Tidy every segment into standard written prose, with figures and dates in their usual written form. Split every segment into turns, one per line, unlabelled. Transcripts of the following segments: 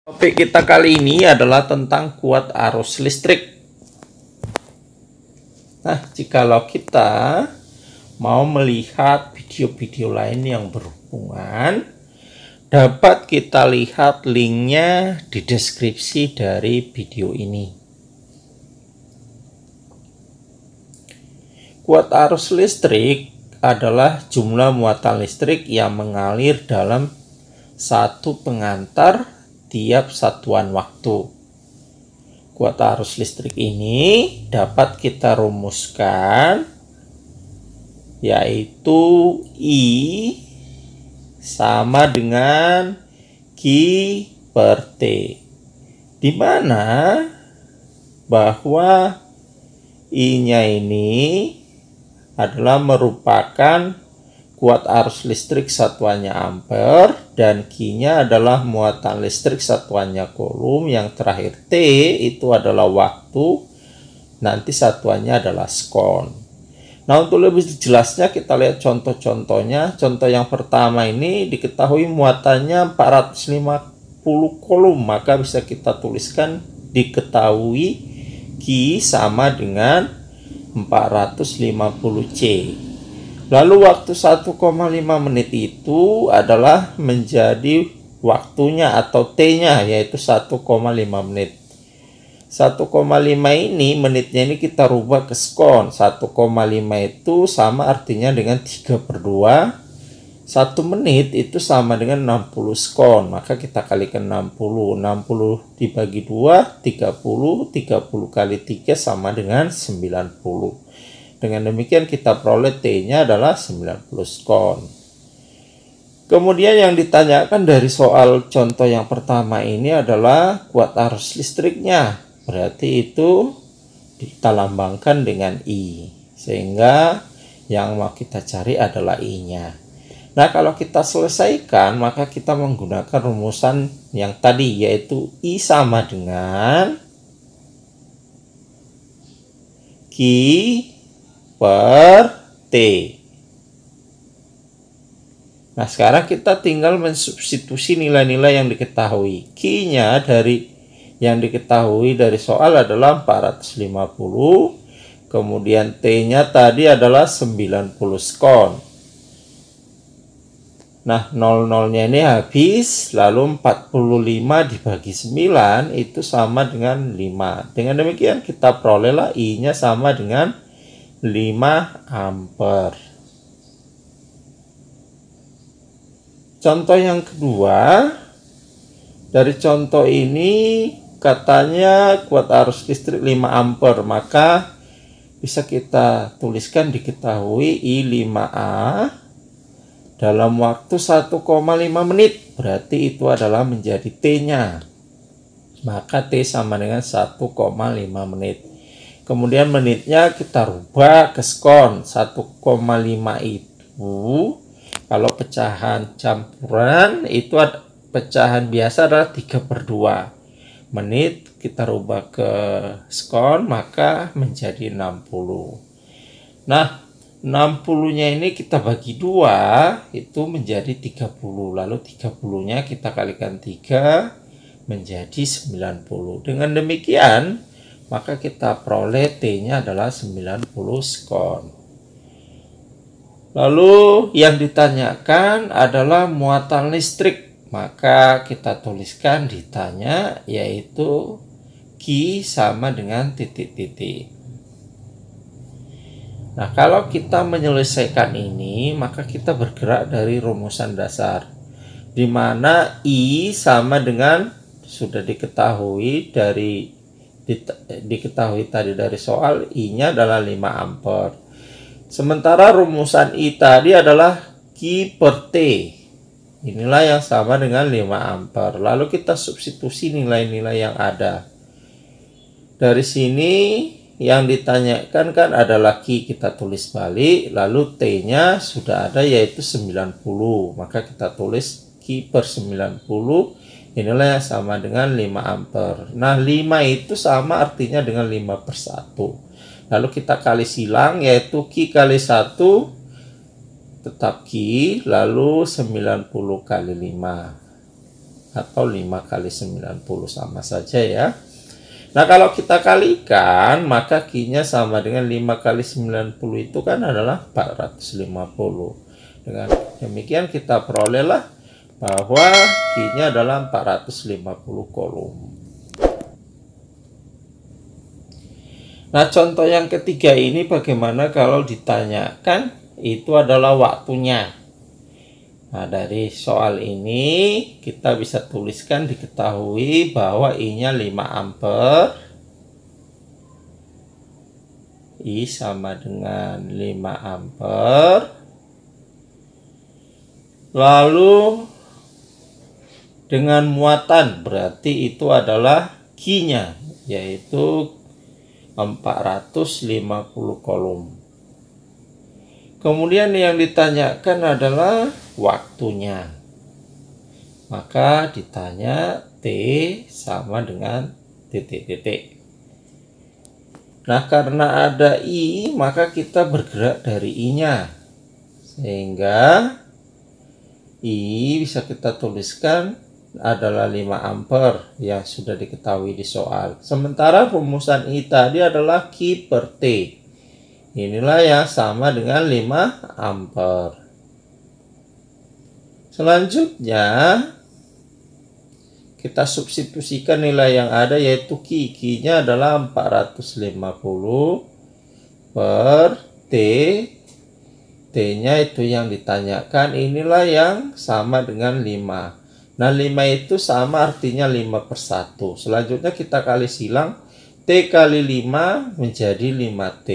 Topik kita kali ini adalah tentang kuat arus listrik. Nah, jikalau kita mau melihat video-video lain yang berhubungan, dapat kita lihat linknya di deskripsi dari video ini. Kuat arus listrik adalah jumlah muatan listrik yang mengalir dalam satu pengantar tiap satuan waktu. Kuat arus listrik ini dapat kita rumuskan yaitu I sama dengan Q per T, di mana bahwa I-nya ini adalah merupakan kuat arus listrik satuannya ampere dan Q-nya adalah muatan listrik satuannya coulomb, yang terakhir T itu adalah waktu, nanti satuannya adalah sekon. Nah, untuk lebih jelasnya kita lihat contoh-contohnya. Contoh yang pertama ini diketahui muatannya 450 coulomb, maka bisa kita tuliskan diketahui Q sama dengan 450 C. Lalu waktu 1,5 menit itu adalah menjadi waktunya atau T-nya, yaitu 1,5 menit. 1,5 ini menitnya ini kita rubah ke sekon. 1,5 itu sama artinya dengan 3/2. 1 menit itu sama dengan 60 sekon. Maka kita kalikan 60. 60 dibagi 2, 30. 30 kali 3 sama dengan 90. Dengan demikian kita peroleh T-nya adalah 90 sekon. Kemudian yang ditanyakan dari soal contoh yang pertama ini adalah kuat arus listriknya. Berarti itu kita lambangkan dengan I. Sehingga yang mau kita cari adalah I-nya. Nah, kalau kita selesaikan, maka kita menggunakan rumusan yang tadi, yaitu I sama dengan Q per T. Nah, sekarang kita tinggal mensubstitusi nilai-nilai yang diketahui. Q-nya dari yang diketahui dari soal adalah 450. Kemudian T-nya tadi adalah 90 sekon. Nah, 00-nya ini habis, lalu 45 dibagi 9 itu sama dengan 5. Dengan demikian kita perolehlah I-nya sama dengan 5 ampere. Contoh yang kedua, dari contoh ini katanya kuat arus listrik 5 ampere, maka bisa kita tuliskan diketahui I5A dalam waktu 1,5 menit, berarti itu adalah menjadi T-nya. Maka T sama dengan 1,5 menit. Kemudian menitnya kita rubah ke sekon. 1,5 itu kalau pecahan campuran itu pecahan biasa adalah 3/2. Menit kita rubah ke sekon maka menjadi 60. Nah, 60-nya ini kita bagi 2 itu menjadi 30. Lalu 30-nya kita kalikan 3 menjadi 90. Dengan demikian maka kita peroleh T-nya adalah 90 sekon. Lalu yang ditanyakan adalah muatan listrik. Maka kita tuliskan ditanya yaitu Q sama dengan titik-titik. Nah, kalau kita menyelesaikan ini, maka kita bergerak dari rumusan dasar, di mana I sama dengan sudah diketahui tadi dari soal, I-nya adalah 5 ampere. Sementara rumusan I tadi adalah Q per T. Inilah yang sama dengan 5 ampere. Lalu kita substitusi nilai-nilai yang ada. Dari sini yang ditanyakan kan adalah Q, kita tulis balik, lalu T-nya sudah ada yaitu 90. Maka kita tulis Q per 90. Inilah yang sama dengan 5 ampere. Nah, 5 itu sama artinya dengan 5/1. Lalu kita kali silang, yaitu Q kali 1 tetap Q, lalu 90 kali 5. atau 5 kali 90 sama saja ya. Nah, kalau kita kalikan, maka Q-nya sama dengan 5 kali 90 itu kan adalah 450. Dengan demikian kita perolehlah bahwa Q-nya adalah 450 kolom. Nah, contoh yang ketiga ini bagaimana kalau ditanyakan itu adalah waktunya. Nah, dari soal ini kita bisa tuliskan diketahui bahwa I-nya 5 ampere. I sama dengan 5 ampere. Lalu dengan muatan berarti itu adalah Q-nya, yaitu 450 kolom. Kemudian yang ditanyakan adalah waktunya. Maka ditanya T sama dengan titik-titik. Nah, karena ada I, maka kita bergerak dari I-nya. Sehingga I bisa kita tuliskan adalah 5 ampere yang sudah diketahui di soal. Sementara rumusan I tadi adalah Q per T. Inilah yang sama dengan 5 ampere. Selanjutnya kita substitusikan nilai yang ada, yaitu Q. Q-nya adalah 450 per T. T-nya itu yang ditanyakan. Inilah yang sama dengan 5. Nah, 5 itu sama artinya 5 per 1. Selanjutnya kita kali silang. T kali 5 menjadi 5T.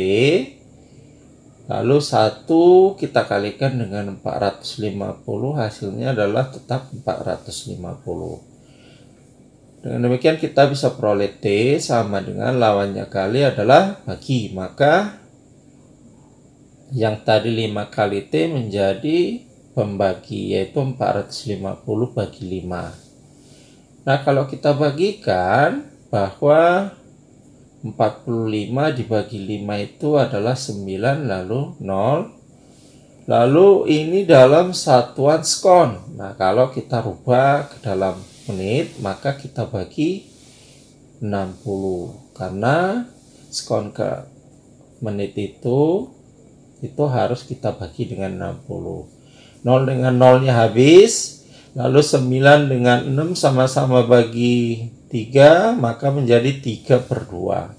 Lalu 1 kita kalikan dengan 450, hasilnya adalah tetap 450. Dengan demikian kita bisa peroleh T sama dengan lawannya kali adalah bagi. Maka yang tadi 5 kali T menjadi pembagi, yaitu 450 bagi 5. Nah, kalau kita bagikan bahwa 45 dibagi 5 itu adalah 9 lalu 0. Lalu ini dalam satuan skon. Nah, kalau kita rubah ke dalam menit, maka kita bagi 60. Karena skon ke menit itu harus kita bagi dengan 60. 0 dengan 0-nya habis. Lalu 9 dengan 6 sama-sama bagi 3, maka menjadi 3 per 2.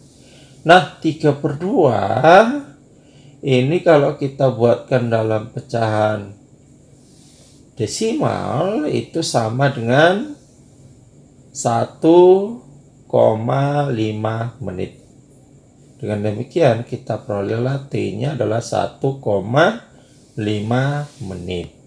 Nah, 3 per 2 ini kalau kita buatkan dalam pecahan desimal itu sama dengan 1,5 menit. Dengan demikian kita perolehlah T-nya adalah 1,5 menit.